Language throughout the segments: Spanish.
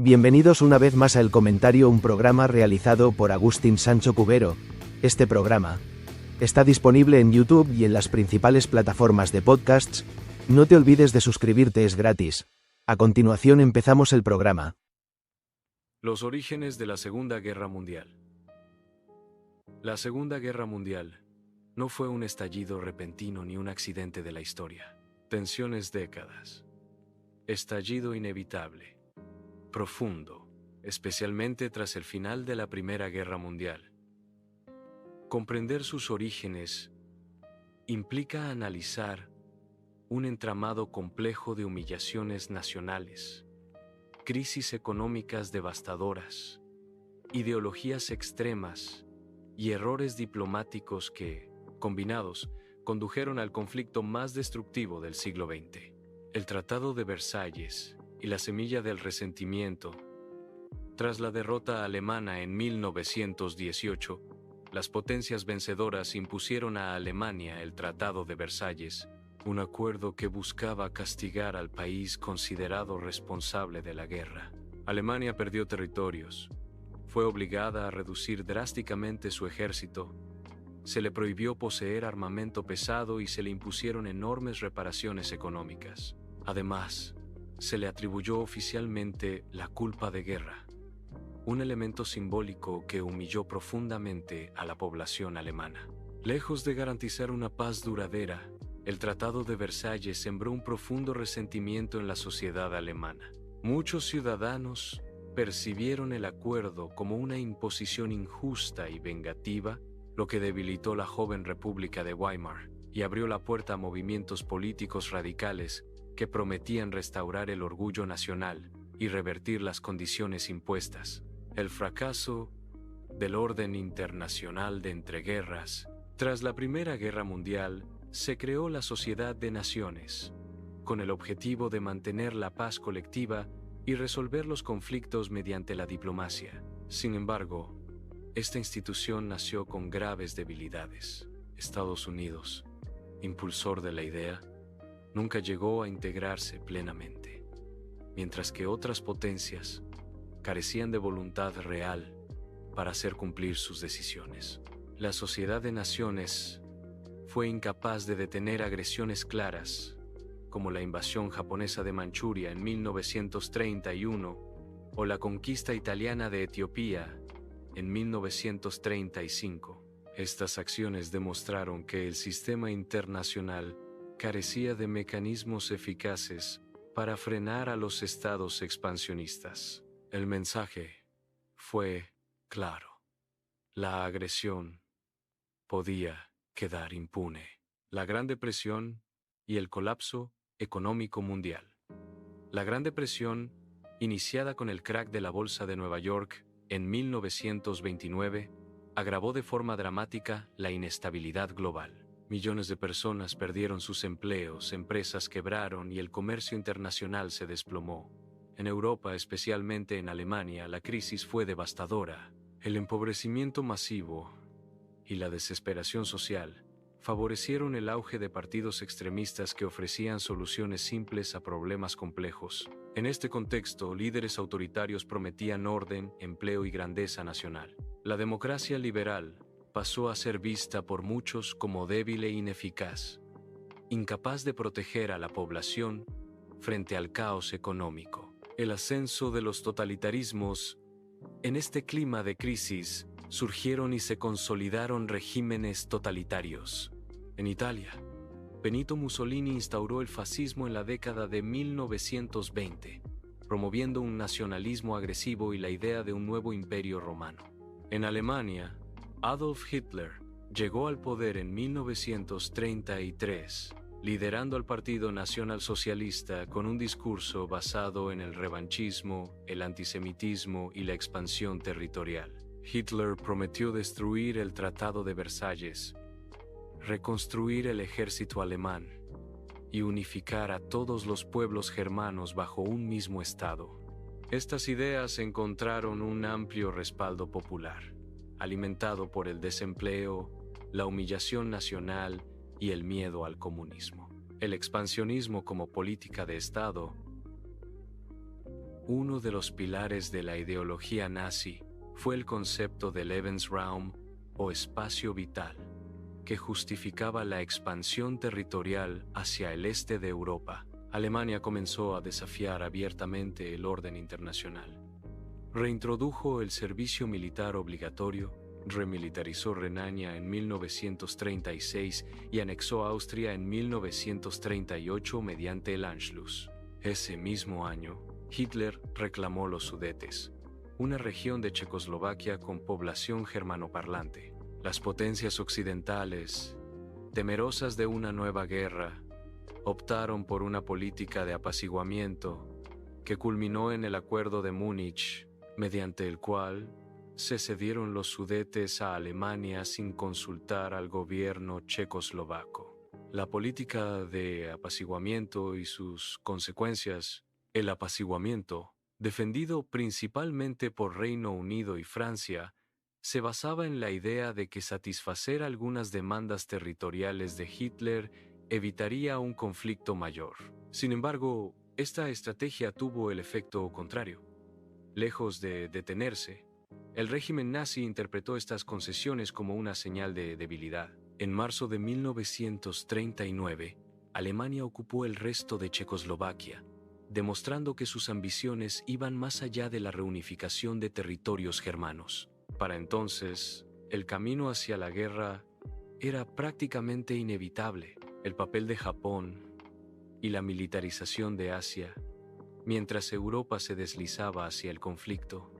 Bienvenidos una vez más a El Comentario, un programa realizado por Agustín Sancho Cubero. Este programa está disponible en YouTube y en las principales plataformas de podcasts. No te olvides de suscribirte, es gratis. A continuación empezamos el programa. Los orígenes de la Segunda Guerra Mundial. La Segunda Guerra Mundial no fue un estallido repentino ni un accidente de la historia. Tensiones décadas. Estallido inevitable. Profundo, especialmente tras el final de la Primera Guerra Mundial. Comprender sus orígenes implica analizar un entramado complejo de humillaciones nacionales, crisis económicas devastadoras, ideologías extremas y errores diplomáticos que, combinados, condujeron al conflicto más destructivo del siglo XX. El Tratado de Versalles y la semilla del resentimiento. Tras la derrota alemana en 1918, las potencias vencedoras impusieron a Alemania el Tratado de Versalles, un acuerdo que buscaba castigar al país considerado responsable de la guerra. Alemania perdió territorios, fue obligada a reducir drásticamente su ejército, se le prohibió poseer armamento pesado y se le impusieron enormes reparaciones económicas. Además, se le atribuyó oficialmente la culpa de guerra, un elemento simbólico que humilló profundamente a la población alemana. Lejos de garantizar una paz duradera, el Tratado de Versalles sembró un profundo resentimiento en la sociedad alemana. Muchos ciudadanos percibieron el acuerdo como una imposición injusta y vengativa, lo que debilitó la joven República de Weimar y abrió la puerta a movimientos políticos radicales que prometían restaurar el orgullo nacional y revertir las condiciones impuestas. El fracaso del orden internacional de entreguerras. Tras la Primera Guerra Mundial, se creó la Sociedad de Naciones, con el objetivo de mantener la paz colectiva y resolver los conflictos mediante la diplomacia. Sin embargo, esta institución nació con graves debilidades. Estados Unidos, impulsor de la idea, nunca llegó a integrarse plenamente, mientras que otras potencias carecían de voluntad real para hacer cumplir sus decisiones. La Sociedad de Naciones fue incapaz de detener agresiones claras, como la invasión japonesa de Manchuria en 1931 o la conquista italiana de Etiopía en 1935. Estas acciones demostraron que el sistema internacional carecía de mecanismos eficaces para frenar a los estados expansionistas. El mensaje fue claro. La agresión podía quedar impune. La Gran Depresión y el colapso económico mundial. La Gran Depresión, iniciada con el crack de la Bolsa de Nueva York en 1929, agravó de forma dramática la inestabilidad global. Millones de personas perdieron sus empleos, empresas quebraron y el comercio internacional se desplomó. En Europa, especialmente en Alemania, la crisis fue devastadora. El empobrecimiento masivo y la desesperación social favorecieron el auge de partidos extremistas que ofrecían soluciones simples a problemas complejos. En este contexto, líderes autoritarios prometían orden, empleo y grandeza nacional. La democracia liberal pasó a ser vista por muchos como débil e ineficaz, incapaz de proteger a la población frente al caos económico. El ascenso de los totalitarismos. En este clima de crisis, surgieron y se consolidaron regímenes totalitarios. En Italia, Benito Mussolini instauró el fascismo en la década de 1920, promoviendo un nacionalismo agresivo y la idea de un nuevo imperio romano. En Alemania, Adolf Hitler llegó al poder en 1933, liderando al Partido Nacionalsocialista con un discurso basado en el revanchismo, el antisemitismo y la expansión territorial. Hitler prometió destruir el Tratado de Versalles, reconstruir el ejército alemán y unificar a todos los pueblos germanos bajo un mismo Estado. Estas ideas encontraron un amplio respaldo popular, alimentado por el desempleo, la humillación nacional y el miedo al comunismo. El expansionismo como política de Estado Uno de los pilares de la ideología nazi fue el concepto de Lebensraum o espacio vital, que justificaba la expansión territorial hacia el este de Europa. Alemania comenzó a desafiar abiertamente el orden internacional. Reintrodujo el servicio militar obligatorio, remilitarizó Renania en 1936 y anexó Austria en 1938 mediante el Anschluss. Ese mismo año, Hitler reclamó los Sudetes, una región de Checoslovaquia con población germanoparlante. Las potencias occidentales, temerosas de una nueva guerra, optaron por una política de apaciguamiento que culminó en el Acuerdo de Múnich, mediante el cual se cedieron los Sudetes a Alemania sin consultar al gobierno checoslovaco. La política de apaciguamiento y sus consecuencias. El apaciguamiento, defendido principalmente por Reino Unido y Francia, se basaba en la idea de que satisfacer algunas demandas territoriales de Hitler evitaría un conflicto mayor. Sin embargo, esta estrategia tuvo el efecto contrario. Lejos de detenerse, el régimen nazi interpretó estas concesiones como una señal de debilidad. En marzo de 1939, Alemania ocupó el resto de Checoslovaquia, demostrando que sus ambiciones iban más allá de la reunificación de territorios germanos. Para entonces, el camino hacia la guerra era prácticamente inevitable. El papel de Japón y la militarización de Asia. Mientras Europa se deslizaba hacia el conflicto,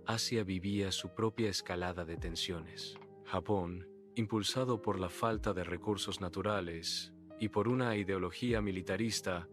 Asia vivía su propia escalada de tensiones. Japón, impulsado por la falta de recursos naturales y por una ideología militarista,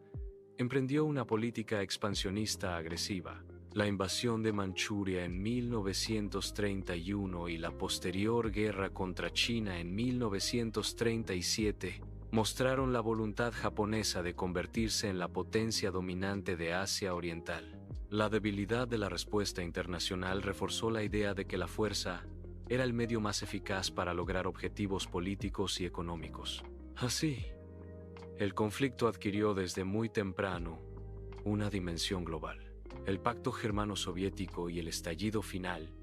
emprendió una política expansionista agresiva. La invasión de Manchuria en 1931 y la posterior guerra contra China en 1937 mostraron la voluntad japonesa de convertirse en la potencia dominante de Asia Oriental. La debilidad de la respuesta internacional reforzó la idea de que la fuerza era el medio más eficaz para lograr objetivos políticos y económicos. Así, el conflicto adquirió desde muy temprano una dimensión global. El pacto germano-soviético y el estallido final.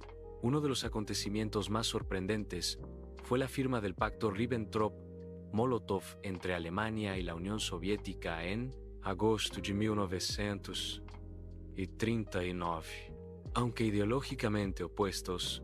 Uno de los acontecimientos más sorprendentes fue la firma del pacto Ribbentrop-Molotov entre Alemania y la Unión Soviética en agosto de 1939. Aunque ideológicamente opuestos,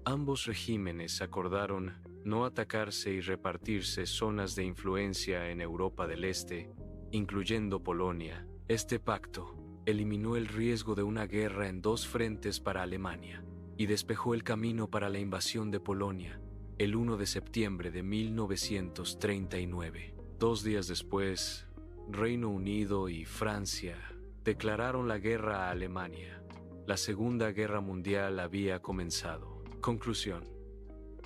ambos regímenes acordaron no atacarse y repartirse zonas de influencia en Europa del Este, incluyendo Polonia. Este pacto eliminó el riesgo de una guerra en dos frentes para Alemania y despejó el camino para la invasión de Polonia el 1 de septiembre de 1939. 2 días después, Reino Unido y Francia declararon la guerra a Alemania. La Segunda Guerra Mundial había comenzado. Conclusión: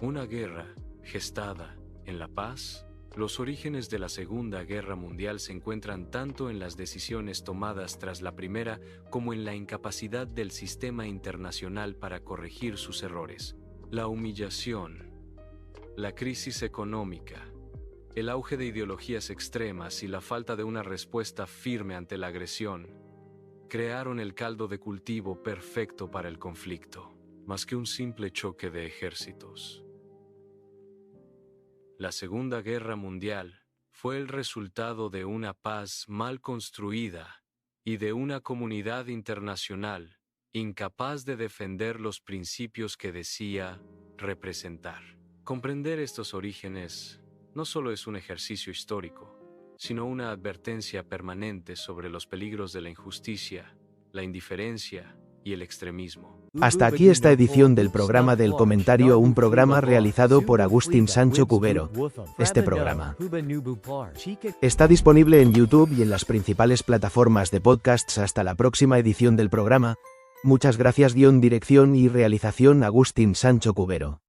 una guerra gestada en la paz. Los orígenes de la Segunda Guerra Mundial se encuentran tanto en las decisiones tomadas tras la primera como en la incapacidad del sistema internacional para corregir sus errores. La humillación, la crisis económica, el auge de ideologías extremas y la falta de una respuesta firme ante la agresión crearon el caldo de cultivo perfecto para el conflicto, más que un simple choque de ejércitos. La Segunda Guerra Mundial fue el resultado de una paz mal construida y de una comunidad internacional incapaz de defender los principios que decía representar. Comprender estos orígenes no solo es un ejercicio histórico, sino una advertencia permanente sobre los peligros de la injusticia, la indiferencia y el extremismo. Hasta aquí esta edición del programa del comentario, un programa realizado por Agustín Sancho Cubero. Este programa está disponible en YouTube y en las principales plataformas de podcasts. Hasta la próxima edición del programa. Muchas gracias. Dirección y realización Agustín Sancho Cubero.